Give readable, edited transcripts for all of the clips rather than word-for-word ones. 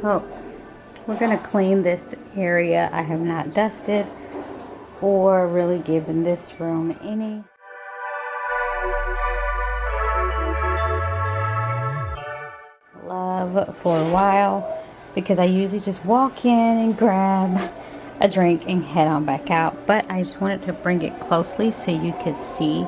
So we're gonna clean this area. I have not dusted or really given this room any love for a while, because I usually just walk in and grab a drink and head on back out. But I just wanted to bring it closely so you could see.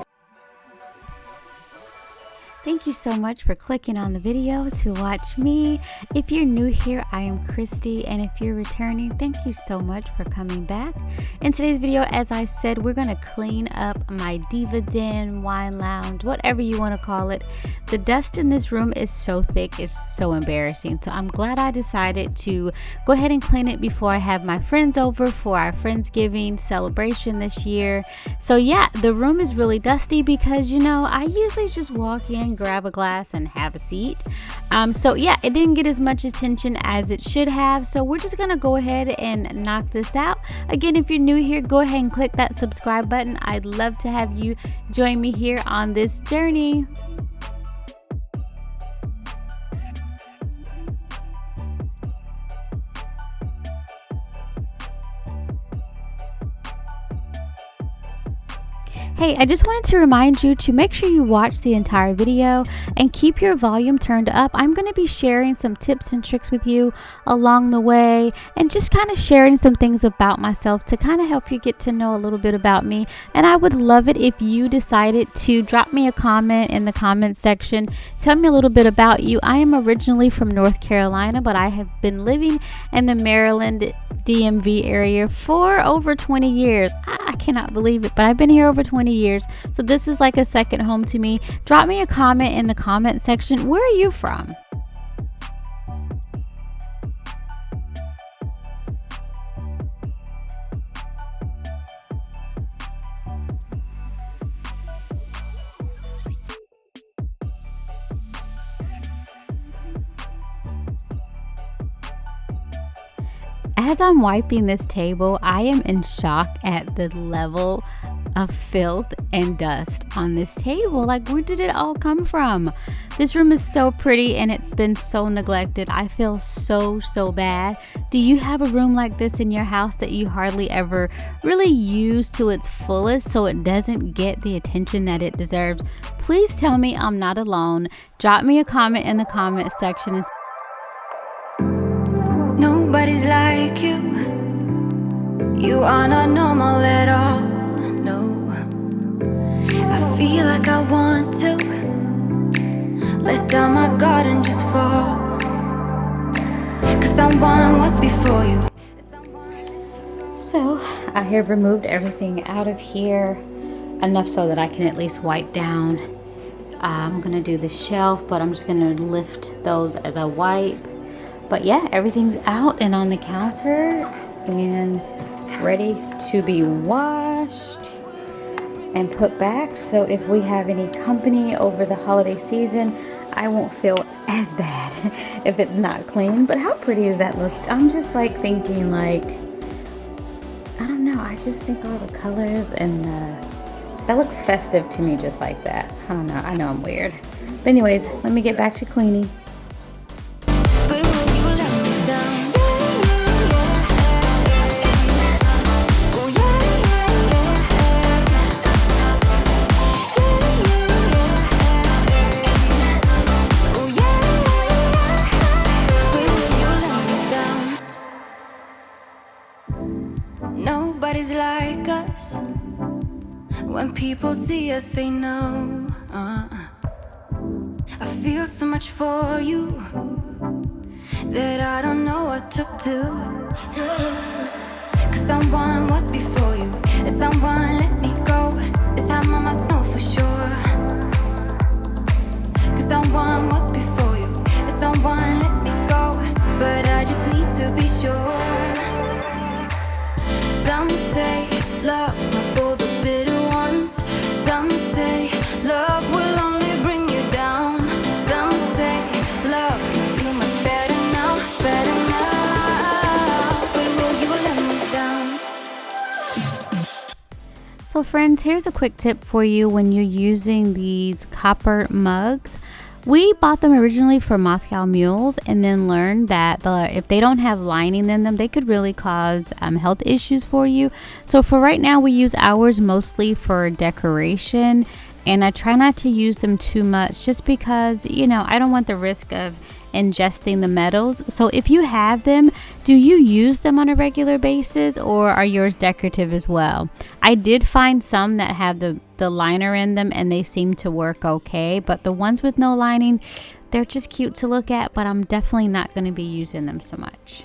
Thank you so much for clicking on the video to watch me. If you're new here, I am Kristi, and if you're returning, thank you so much for coming back. In today's video, as I said, we're gonna clean up my diva den, wine lounge, whatever you want to call it. The dust in this room is so thick, it's so embarrassing. So I'm glad I decided to go ahead and clean it before I have my friends over for our Friendsgiving celebration this year. So yeah, the room is really dusty because, you know, I usually just walk in, grab a glass and have a seat. So yeah, it didn't get as much attention as it should have, so we're just gonna go ahead and knock this out. Again, if you're new here, go ahead and click that subscribe button. I'd love to have you join me here on this journey. Hey, I just wanted to remind you to make sure you watch the entire video and keep your volume turned up. I'm going to be sharing some tips and tricks with you along the way, and just kind of sharing some things about myself to kind of help you get to know a little bit about me. And I would love it if you decided to drop me a comment in the comment section. Tell me a little bit about you. I am originally from North Carolina, but I have been living in the Maryland DMV area for over 20 years. I cannot believe it, but I've been here over 20 years, so this is like a second home to me. Drop me a comment in the comment section. Where are you from? As I'm wiping this table, I am in shock at the level of filth and dust on this table. Like, where did it all come from? This room is so pretty and it's been so neglected. I feel so bad. Do you have a room like this in your house that you hardly ever really use to its fullest, so it doesn't get the attention that it deserves? Please tell me I'm not alone. Drop me a comment in the comment section. Nobody's like you. You are not normal at all. No, I feel like I want to let down my guard and just fall. 'Cause someone was before you. So I have removed everything out of here, enough so that I can at least wipe down. I'm gonna do the shelf, but I'm just gonna lift those as I wipe. But yeah, everything's out and on the counter and ready to be washed and put back. So if we have any company over the holiday season, I won't feel as bad if it's not clean. But how pretty is that look? I'm just like thinking, like, I don't know, I just think all the colors and that looks festive to me, just like that. I don't know, I know I'm weird. But anyways, let me get back to cleaning. Nobody's like us. When people see us, they know. I feel so much for you that I don't know what to do. 'Cause someone was before you, and someone let me go. This time I must know for sure. 'Cause someone was before you, and someone let me go. But I just need to be sure. Some say love's not for the bitter ones. Some say love will only bring you down. Some say love can feel much better now, better now. But will you let me down? So friends, here's a quick tip for you when you're using these copper mugs. We bought them originally for Moscow mules and then learned that if they don't have lining in them, they could really cause health issues for you. So for right now, we use ours mostly for decoration, and I try not to use them too much just because, you know, I don't want the risk of ingesting the metals. So if you have them, do you use them on a regular basis, or are yours decorative as well? I did find some that have the liner in them and they seem to work okay, but the ones with no lining, they're just cute to look at, but I'm definitely not going to be using them so much.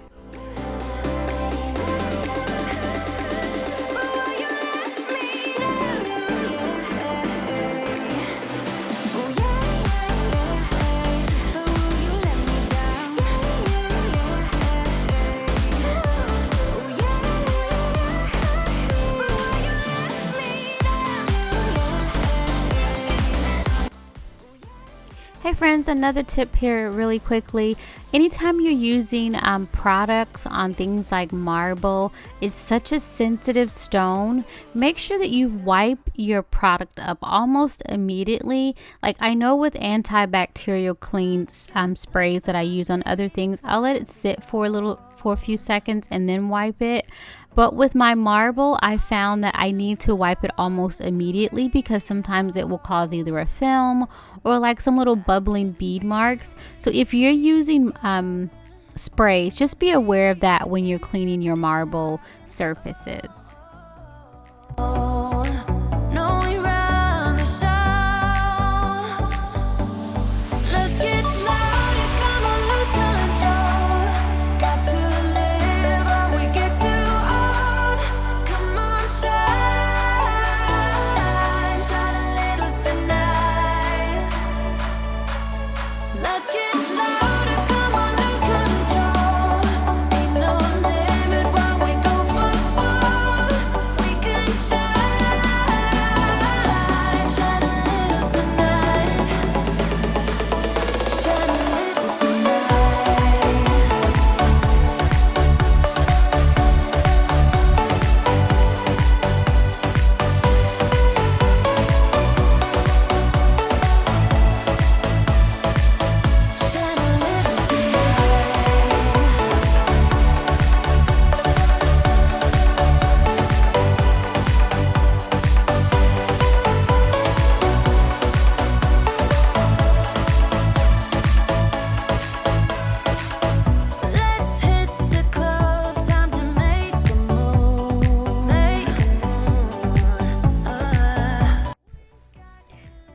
Hey friends, another tip here really quickly. Anytime you're using products on things like marble, it's such a sensitive stone. Make sure that you wipe your product up almost immediately. Like, I know with antibacterial clean sprays that I use on other things, I'll let it sit for a few seconds and then wipe it. But with my marble, I found that I need to wipe it almost immediately because sometimes it will cause either a film or like some little bubbling bead marks. So if you're using sprays, just be aware of that when you're cleaning your marble surfaces.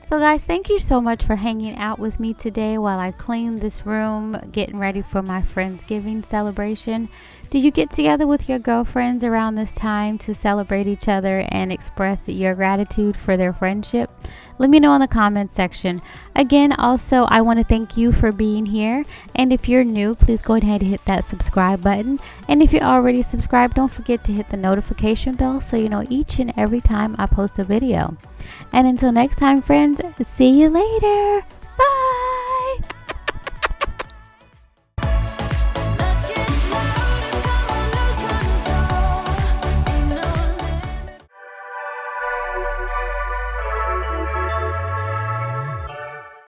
So guys, thank you so much for hanging out with me today while I clean this room, getting ready for my Friendsgiving celebration. Did you get together with your girlfriends around this time to celebrate each other and express your gratitude for their friendship? Let me know in the comments section. Again, also, I want to thank you for being here. And if you're new, please go ahead and hit that subscribe button. And if you're already subscribed, don't forget to hit the notification bell so you know each and every time I post a video. And until next time, friends, see you later.